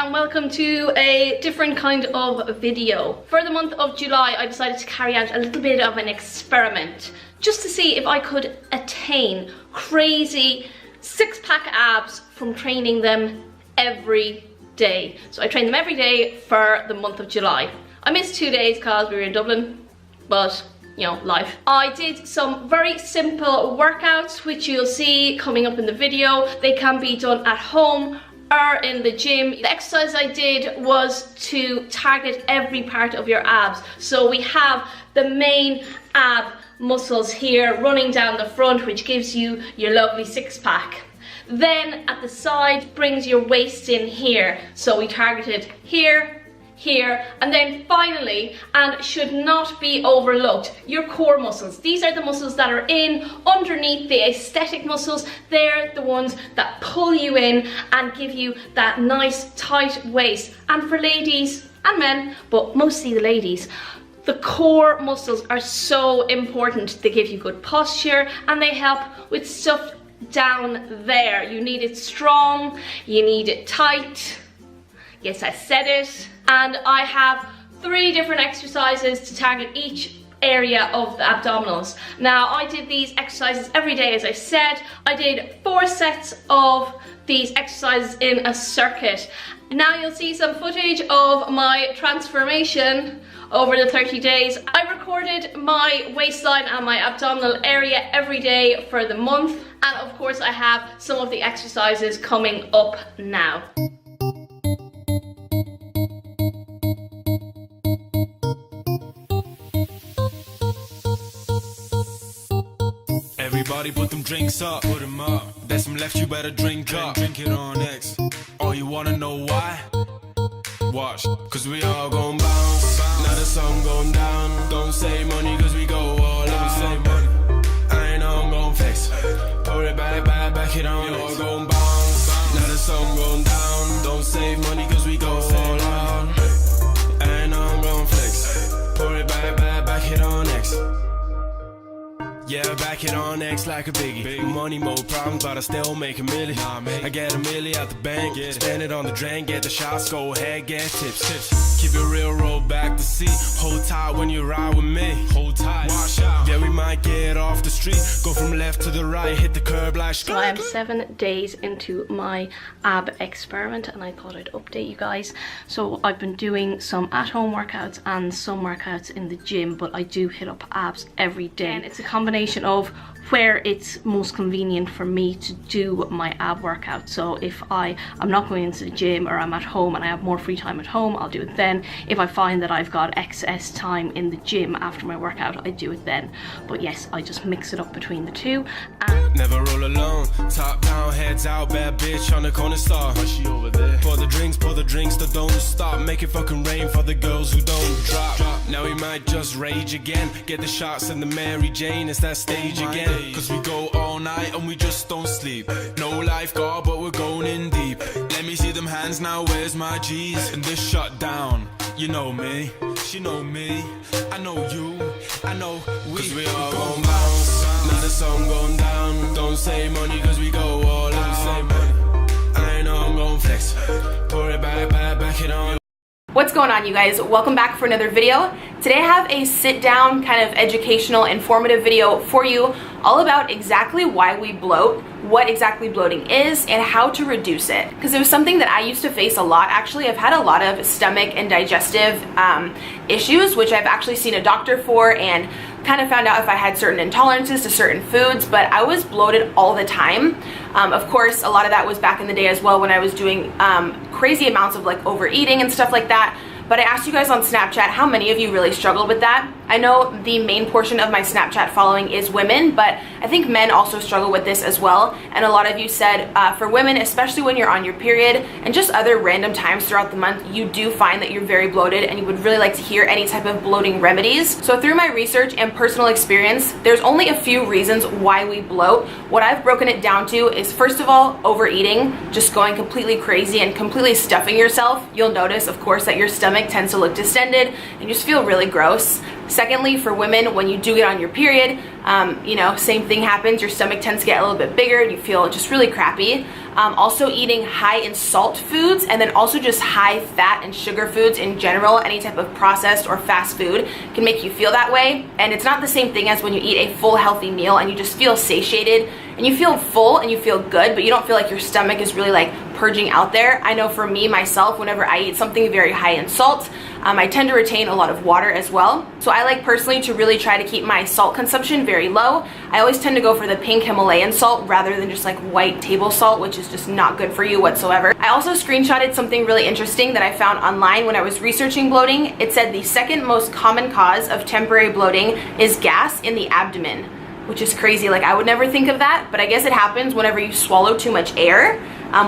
and welcome to a different kind of video. For the month of July, I decided to carry out a little bit of an experiment just to see if I could attain crazy six-pack abs from training them every day. So I trained them every day for the month of July. I missed 2 days because we were in Dublin, but you know, life. I did some very simple workouts which you'll see coming up in the video. They can be done at home or in the gym. The exercise I did was to target every part of your abs. So we have the main ab muscles here running down the front, which gives you your lovely six-pack. Then at the side brings your waist in here. So we targeted here, here, and then finally, and should not be overlooked, your core muscles. These are the muscles that are in underneath the aesthetic muscles. They're the ones that pull you in and give you that nice tight waist. And for ladies and men, but mostly the ladies, the core muscles are so important. They give you good posture and they help with stuff down there. You need it strong, you need it tight. Yes, I said it. And I have 3 different exercises to target each area of the abdominals. Now, I did these exercises every day, as I said. I did 4 sets of these exercises in a circuit. Now you'll see some footage of my transformation over the 30 days. I recorded my waistline and my abdominal area every day for the month. And of course, I have some of the exercises coming up now. Everybody put them drinks up, put them up. There's some left, you better drink up. Drink it on X. Oh, you wanna know why? Watch, cause we all gon' bounce. Now the sun going down. Don't say money cause we go all out. Say money. I know I'm gon' flex. Pull it back it on. We all gon' bounce. Now the sun going down. Don't save money cause we go all out. I know I'm gon' flex. Pull it back it on X. Yeah, back it on X like a biggie. Money, more problems, but I still make a million. I get a million out the bank, spend it on the drink, get the shots, go ahead, get tips. Keep it real, roll back the seat. Hold tight when you ride with me. Hold tight. Watch out. Yeah, we might get off the street. Go from left to the right, hit the curb like. So I am 7 days into my ab experiment, and I thought I'd update you guys. So I've been doing some at-home workouts and some workouts in the gym, but I do hit up abs every day. And it's a combination of where it's most convenient for me to do my ab workout. So if I'm not going into the gym or I'm at home and I have more free time at home, I'll do it then. If I find that I've got excess time in the gym after my workout, I do it then. But yes, I just mix it up between the two. And never roll alone, top down, heads out, bad bitch on the corner star. Why she over there? Pour the drinks that don't stop. Make it fucking rain for the girls who don't drop. Now we might just rage again. Get the shots in the Mary Jane, it's that stage again. Cause we go all night and we just don't sleep. No lifeguard, but we're going in deep. Let me see them hands now, where's my G's? And this shut down, you know me, she know me, I know you, I know we. Cause we all gon' bounce, now the sun going down. Don't say money cause we go all out. I know I'm gon' flex, pour it back it on. What's going on, you guys? Welcome back for another video. Today I have a sit down kind of educational, informative video for you all about exactly why we bloat, what exactly bloating is, and how to reduce it. Because it was something that I used to face a lot. Actually, I've had a lot of stomach and digestive issues, which I've actually seen a doctor for and kind of found out if I had certain intolerances to certain foods, but I was bloated all the time. Of course, a lot of that was back in the day as well when I was doing crazy amounts of like overeating and stuff like that. But I asked you guys on Snapchat how many of you really struggled with that. I know the main portion of my Snapchat following is women, but I think men also struggle with this as well. And a lot of you said for women, especially when you're on your period and just other random times throughout the month, you do find that you're very bloated and you would really like to hear any type of bloating remedies. So through my research and personal experience, there's only a few reasons why we bloat. What I've broken it down to is, first of all, overeating, just going completely crazy and completely stuffing yourself. You'll notice, of course, that your stomach tends to look distended and you just feel really gross. Secondly, for women, when you do get on your period, you know, same thing happens. Your stomach tends to get a little bit bigger and you feel just really crappy. Also eating high in salt foods, and then also just high fat and sugar foods in general, any type of processed or fast food can make you feel that way. And it's not the same thing as when you eat a full healthy meal and you just feel satiated and you feel full and you feel good, but you don't feel like your stomach is really like purging out there. I know for me, myself, whenever I eat something very high in salt, I tend to retain a lot of water as well. So I like personally to really try to keep my salt consumption very low. I always tend to go for the pink Himalayan salt rather than just like white table salt, which is just not good for you whatsoever. I also screenshotted something really interesting that I found online when I was researching bloating. It said the second most common cause of temporary bloating is gas in the abdomen, which is crazy. Like, I would never think of that, but I guess it happens whenever you swallow too much air,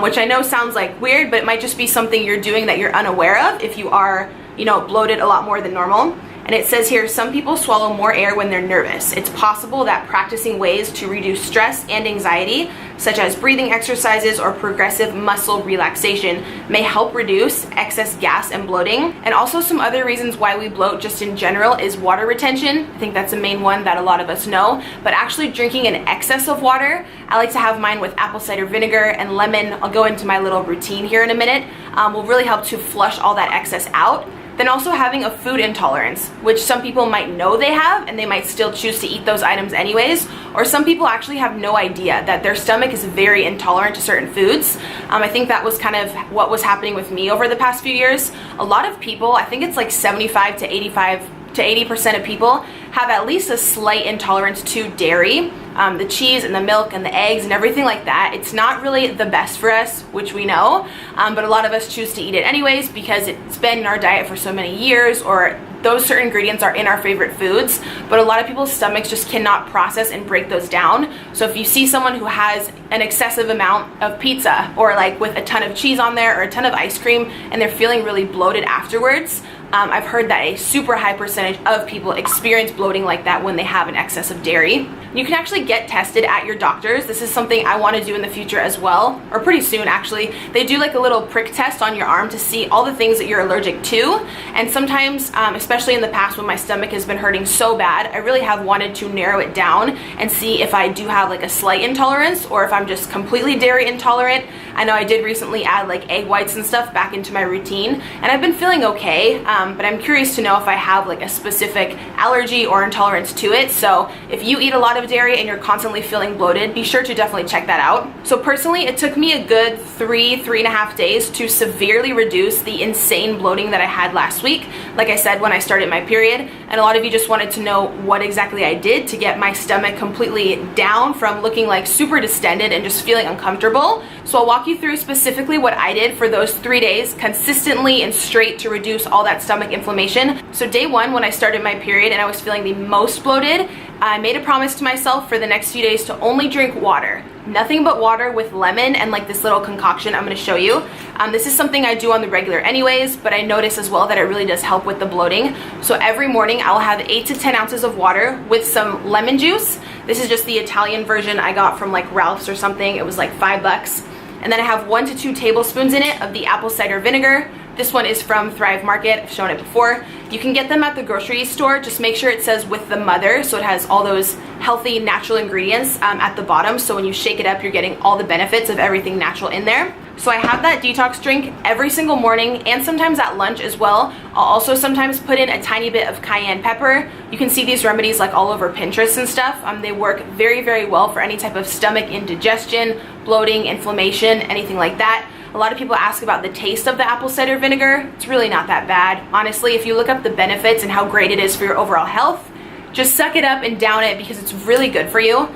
which I know sounds like weird, but it might just be something you're doing that you're unaware of if you are, you know, bloated a lot more than normal. And it says here, some people swallow more air when they're nervous. It's possible that practicing ways to reduce stress and anxiety, such as breathing exercises or progressive muscle relaxation, may help reduce excess gas and bloating. And also some other reasons why we bloat just in general is water retention. I think that's the main one that a lot of us know, but actually drinking an excess of water. I like to have mine with apple cider vinegar and lemon. I'll go into my little routine here in a minute. Will really help to flush all that excess out. Then also having a food intolerance, which some people might know they have and they might still choose to eat those items anyways, or some people actually have no idea that their stomach is very intolerant to certain foods. I think that was kind of what was happening with me over the past few years. A lot of people, I think it's like 75 to 80% of people have at least a slight intolerance to dairy, the cheese and the milk and the eggs and everything like that. It's not really the best for us, which we know, but a lot of us choose to eat it anyways because it's been in our diet for so many years, or those certain ingredients are in our favorite foods, but a lot of people's stomachs just cannot process and break those down. So if you see someone who has an excessive amount of pizza, or like with a ton of cheese on there or a ton of ice cream, and they're feeling really bloated afterwards, I've heard that a super high percentage of people experience bloating like that when they have an excess of dairy. You can actually get tested at your doctor's. This is something I want to do in the future as well, or pretty soon actually. They do like a little prick test on your arm to see all the things that you're allergic to. And sometimes, especially in the past when my stomach has been hurting so bad, I really have wanted to narrow it down and see if I do have like a slight intolerance or if I'm just completely dairy intolerant. I know I did recently add like egg whites and stuff back into my routine, and I've been feeling okay, but I'm curious to know if I have like a specific allergy or intolerance to it. So if you eat a lot of dairy and you're constantly feeling bloated, be sure to definitely check that out. So personally, it took me a good 3.5 days to severely reduce the insane bloating that I had last week, like I said, when I started my period. And a lot of you just wanted to know what exactly I did to get my stomach completely down from looking like super distended and just feeling uncomfortable. So I'll walk you through specifically what I did for those 3 days consistently and straight to reduce all that stomach inflammation. So day one, when I started my period and I was feeling the most bloated, I made a promise to myself for the next few days to only drink water. Nothing but water with lemon and like this little concoction I'm going to show you. This is something I do on the regular anyways, but I notice as well that it really does help with the bloating. So every morning I'll have 8 to 10 ounces of water with some lemon juice. This is just the Italian version I got from like Ralph's or something. It was like $5. And then I have 1 to 2 tablespoons in it of the apple cider vinegar. This one is from Thrive Market. I've shown it before. You can get them at the grocery store. Just make sure it says with the mother, so it has all those healthy natural ingredients at the bottom, so when you shake it up you're getting all the benefits of everything natural in there. So I have that detox drink every single morning and sometimes at lunch as well. I'll also sometimes put in a tiny bit of cayenne pepper. You can see these remedies like all over Pinterest and stuff. They work very, very well for any type of stomach indigestion, bloating, inflammation, anything like that. A lot of people ask about the taste of the apple cider vinegar. It's really not that bad. Honestly, if you look up the benefits and how great it is for your overall health, just suck it up and down it because it's really good for you.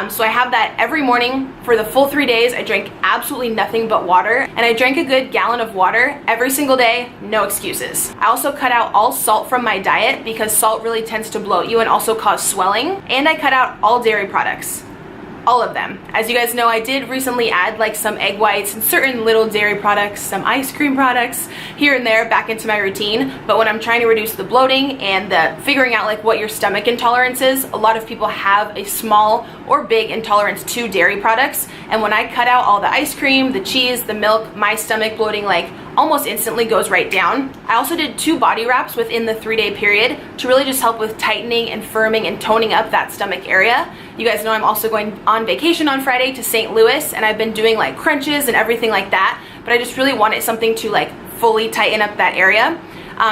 So I have that every morning for the full 3 days. I drank absolutely nothing but water, and I drank a good gallon of water every single day, no excuses. I also cut out all salt from my diet because salt really tends to bloat you and also cause swelling, and I cut out all dairy products. All of them. As you guys know, I did recently add like some egg whites and certain little dairy products, some ice cream products here and there back into my routine. But when I'm trying to reduce the bloating and the figuring out like what your stomach intolerance is, a lot of people have a small or big intolerance to dairy products. And when I cut out all the ice cream, the cheese, the milk, my stomach bloating like almost instantly goes right down. I also did 2 body wraps within the 3-day period to really just help with tightening and firming and toning up that stomach area. You guys know I'm also going on vacation on Friday to St. Louis, and I've been doing like crunches and everything like that, but I just really wanted something to like fully tighten up that area.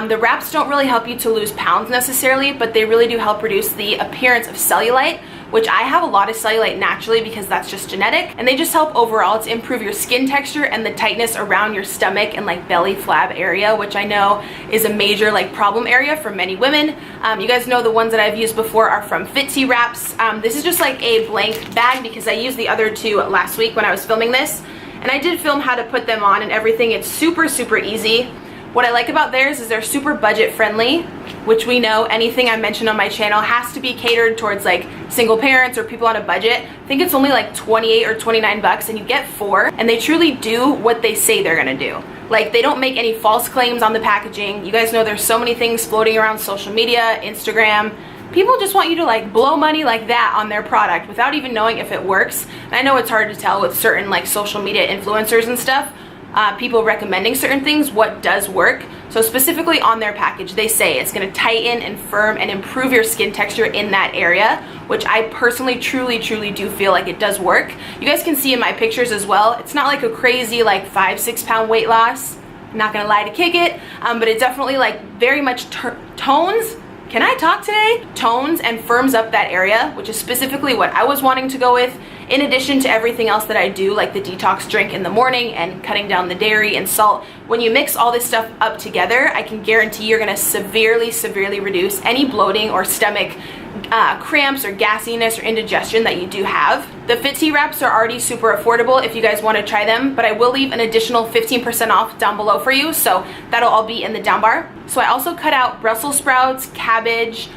The wraps don't really help you to lose pounds necessarily, but they really do help reduce the appearance of cellulite, which I have a lot of cellulite naturally because that's just genetic, and they just help overall to improve your skin texture and the tightness around your stomach and like belly flab area, which I know is a major like problem area for many women. You guys know the ones that I've used before are from Fitzy Wraps. This is just like a blank bag because I used the other 2 last week when I was filming this, and I did film how to put them on and everything. It's super easy. What I like about theirs is they're super budget friendly, which we know anything I mention on my channel has to be catered towards like single parents or people on a budget. I think it's only like 28 or 29 bucks and you get 4, and they truly do what they say they're gonna do. Like, they don't make any false claims on the packaging. You guys know there's so many things floating around social media, Instagram. People just want you to like blow money like that on their product without even knowing if it works. And I know it's hard to tell with certain like social media influencers and stuff, people recommending certain things, what does work. So specifically on their package, they say it's gonna tighten and firm and improve your skin texture in that area, which I personally truly do feel like it does work. You guys can see in my pictures as well, it's not like a crazy like 5-6 pound weight loss. I'm not gonna lie to kick it, but it definitely like very much tones. Can I talk today? Tones and firms up that area, which is specifically what I was wanting to go with, in addition to everything else that I do, like the detox drink in the morning and cutting down the dairy and salt. When you mix all this stuff up together, I can guarantee you're gonna severely reduce any bloating or stomach cramps or gassiness or indigestion that you do have. The Fitzy Wraps are already super affordable if you guys want to try them, but I will leave an additional 15% off down below for you, so that'll all be in the down bar. So I also cut out Brussels sprouts, cabbage,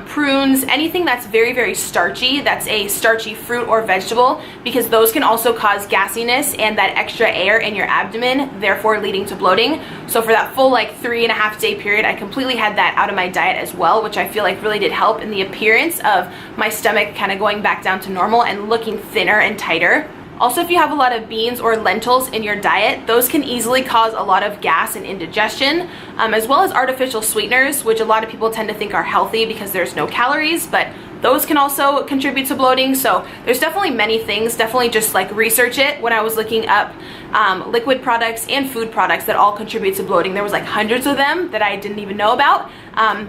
prunes, anything that's very starchy, that's a starchy fruit or vegetable, because those can also cause gassiness and that extra air in your abdomen, therefore leading to bloating. So for that full like 3.5 day period, I completely had that out of my diet as well, which I feel like really did help in the appearance of my stomach kind of going back down to normal and looking thinner and tighter. Also, if you have a lot of beans or lentils in your diet, those can easily cause a lot of gas and indigestion, as well as artificial sweeteners, which a lot of people tend to think are healthy because there's no calories, but those can also contribute to bloating. So there's definitely many things. Definitely just like research it. When I was looking up liquid products and food products that all contribute to bloating, there was like hundreds of them that I didn't even know about.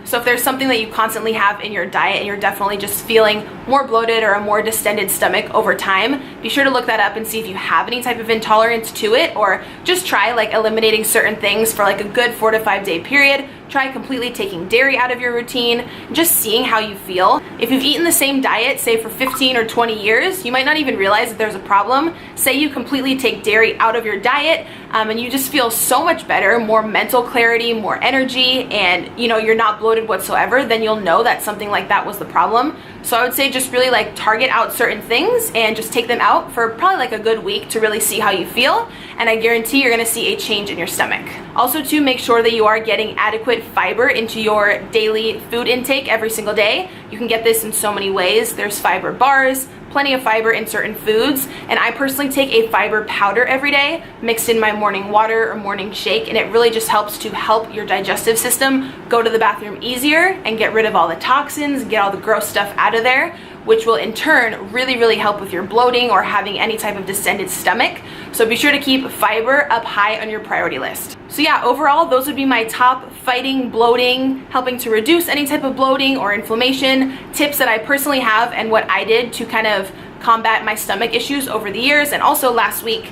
So if there's something that you constantly have in your diet and you're definitely just feeling more bloated or a more distended stomach over time, be sure to look that up and see if you have any type of intolerance to it, or just try like eliminating certain things for like a good 4 to 5 day period. Try completely taking dairy out of your routine, just seeing how you feel. If you've eaten the same diet, say for 15 or 20 years, you might not even realize that there's a problem. Say you completely take dairy out of your diet, and you just feel so much better, more mental clarity, more energy, and you know, you're not bloated whatsoever, then you'll know that something like that was the problem. So I would say just really like target out certain things and just take them out for probably like a good week to really see how you feel, and I guarantee you're gonna see a change in your stomach. Also, to make sure that you are getting adequate fiber into your daily food intake every single day. You can get this in so many ways. There's fiber bars, plenty of fiber in certain foods, and I personally take a fiber powder every day mixed in my morning water or morning shake, and it really just helps to help your digestive system go to the bathroom easier and get rid of all the toxins, get all the gross stuff out of there, which will in turn really help with your bloating or having any type of distended stomach. So be sure to keep fiber up high on your priority list. So yeah, overall, those would be my top fighting bloating, helping to reduce any type of bloating or inflammation tips that I personally have and what I did to kind of combat my stomach issues over the years. And also last week,